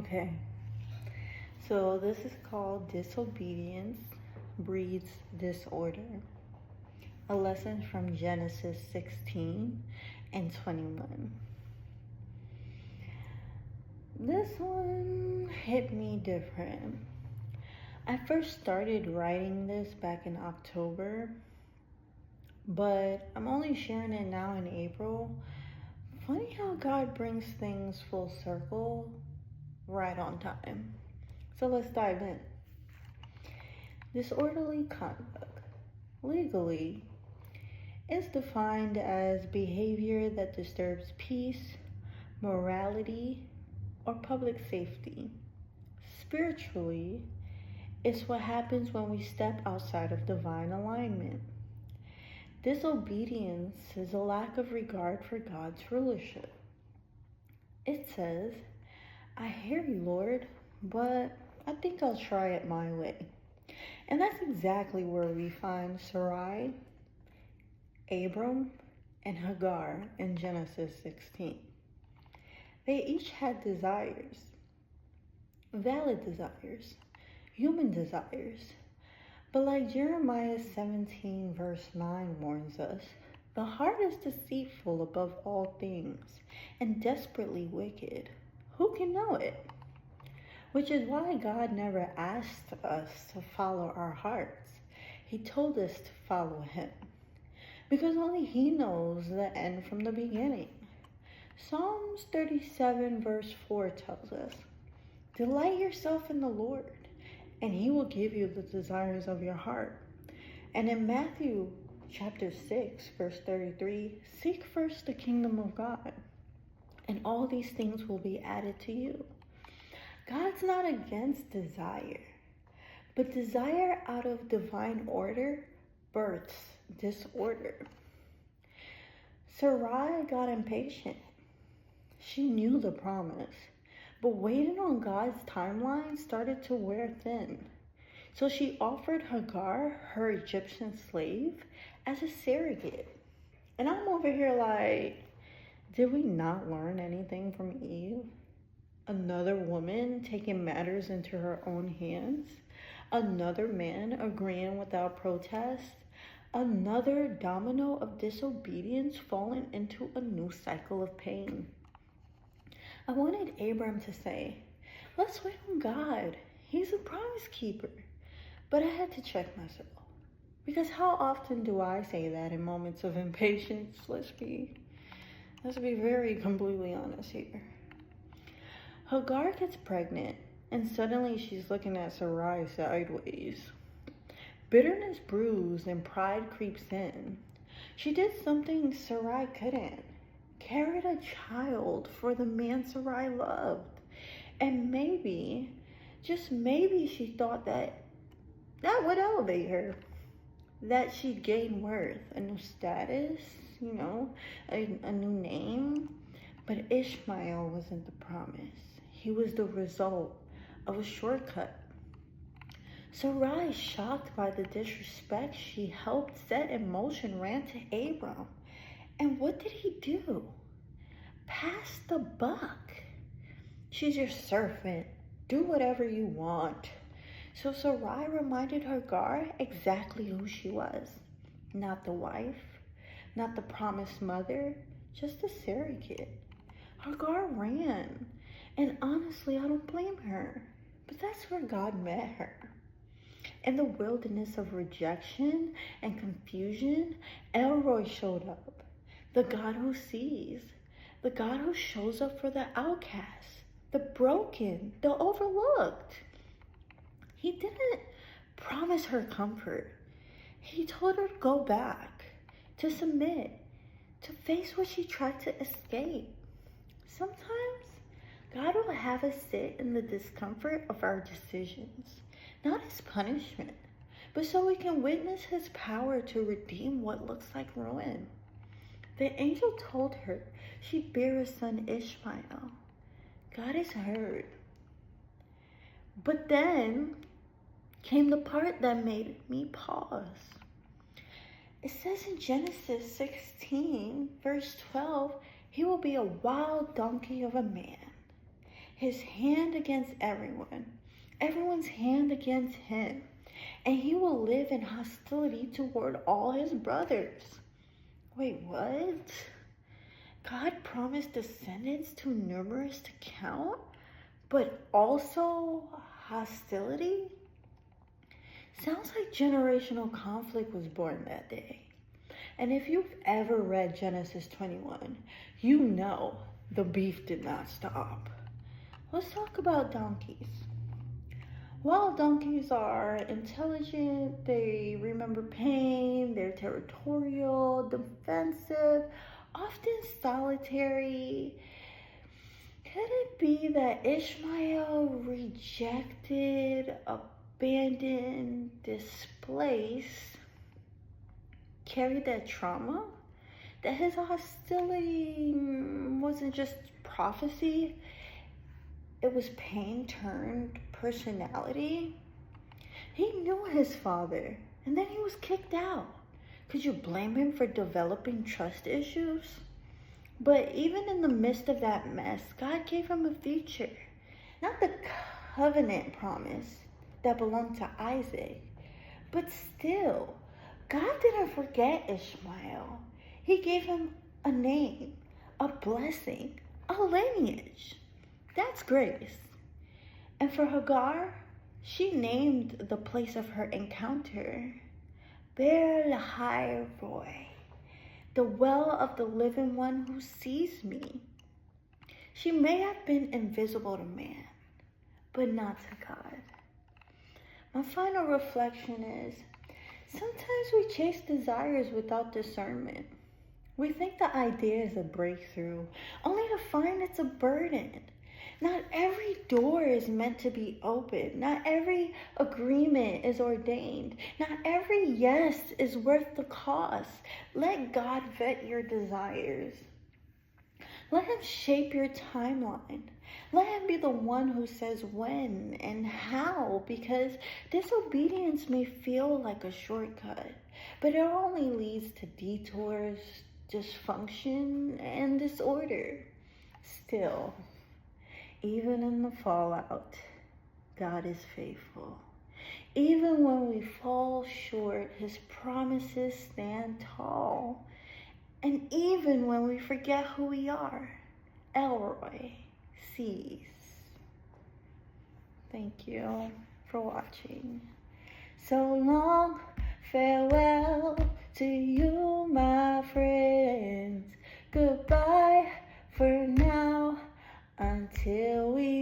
Okay, so this is called Disobedience Breeds Disorder. A lesson from Genesis 16 and 21. This one hit me different. I first started writing this back in October, but I'm only sharing it now in April. Funny how God brings things full circle right on time. So let's dive in. Disorderly conduct, legally, is defined as behavior that disturbs peace, morality, or public safety. Spiritually, it's what happens when we step outside of divine alignment. Disobedience is a lack of regard for God's rulership. It says, I hear you, Lord, but I think I'll try it my way. And that's exactly where we find Sarai, Abram, and Hagar in Genesis 16. They each had desires, valid desires, human desires. But like Jeremiah 17 verse 9 warns us, the heart is deceitful above all things and desperately wicked. Who can know it? Which is why God never asked us to follow our hearts. He told us to follow Him, because only He knows the end from the beginning. Psalms 37 verse 4 tells us, delight yourself in the Lord, and He will give you the desires of your heart. And in Matthew chapter 6 verse 33, seek first the kingdom of God, and all these things will be added to you. God's not against desire, but desire out of divine order births disorder. Sarai got impatient. She knew the promise, but waiting on God's timeline started to wear thin. So she offered Hagar, her Egyptian slave, as a surrogate. And I'm over here like, did we not learn anything from Eve? Another woman taking matters into her own hands, another man agreeing without protest, another domino of disobedience falling into a new cycle of pain. I wanted Abram to say, let's wait on God. He's a promise keeper. But I had to check myself. Because how often do I say that in moments of impatience? Let's be very completely honest here. Hagar gets pregnant, and suddenly she's looking at Sarai sideways. Bitterness brews and pride creeps in. She did something Sarai couldn't. Carried a child for the man Sarai loved. And maybe, just maybe, she thought that would elevate her. That she'd gain worth, a new status, a new name. But Ishmael wasn't the promise. He was the result of a shortcut. Sarai, shocked by the disrespect she helped set in motion, ran to Abram. And what did he do? Pass the buck. She's your servant. Do whatever you want. So Sarai reminded Hagar exactly who she was. Not the wife, not the promised mother, just a surrogate. Hagar ran. And honestly, I don't blame her. But that's where God met her. In the wilderness of rejection and confusion, Elroy showed up. The God who sees. The God who shows up for the outcast, the broken, the overlooked. He didn't promise her comfort. He told her to go back, to submit, to face what she tried to escape. Sometimes God will have us sit in the discomfort of our decisions, not as punishment, but so we can witness His power to redeem what looks like ruin. The angel told her she'd bear a son, Ishmael. God is hurt. But then came the part that made me pause. It says in Genesis 16, verse 12, he will be a wild donkey of a man. his hand against everyone, everyone's hand against him, and he will live in hostility toward all his brothers. Wait, what? God promised descendants too numerous to count, but also hostility? Sounds like generational conflict was born that day. And if you've ever read Genesis 21, you know the beef did not stop. Let's talk about donkeys. While donkeys are intelligent, they remember pain, they're territorial, defensive, often solitary. Could it be that Ishmael rejected, abandoned, displaced, carried that trauma? That his hostility wasn't just prophecy, it was pain turned personality. He knew his father, and then he was kicked out. Could you blame him for developing trust issues? But even in the midst of that mess, God gave him a future. Not the covenant promise that belonged to Isaac, but still, God didn't forget Ishmael. He gave him a name, a blessing, a lineage. That's grace. And for Hagar, she named the place of her encounter Beer Lahai Roy, the well of the living one who sees me. She may have been invisible to man, but not to God. My final reflection is, sometimes we chase desires without discernment. We think the idea is a breakthrough, only to find it's a burden. Not every door is meant to be open. Not every agreement is ordained. Not every yes is worth the cost. Let God vet your desires. Let him shape your timeline. Let him be the one who says when and how, because disobedience may feel like a shortcut, but it only leads to detours, dysfunction, and disorder. Still, even in the fallout, God is faithful. Even when we fall short, his promises stand tall. And even when we forget who we are, Elroy sees. Thank you for watching. So long, farewell to you, my friends. Goodbye for now, until we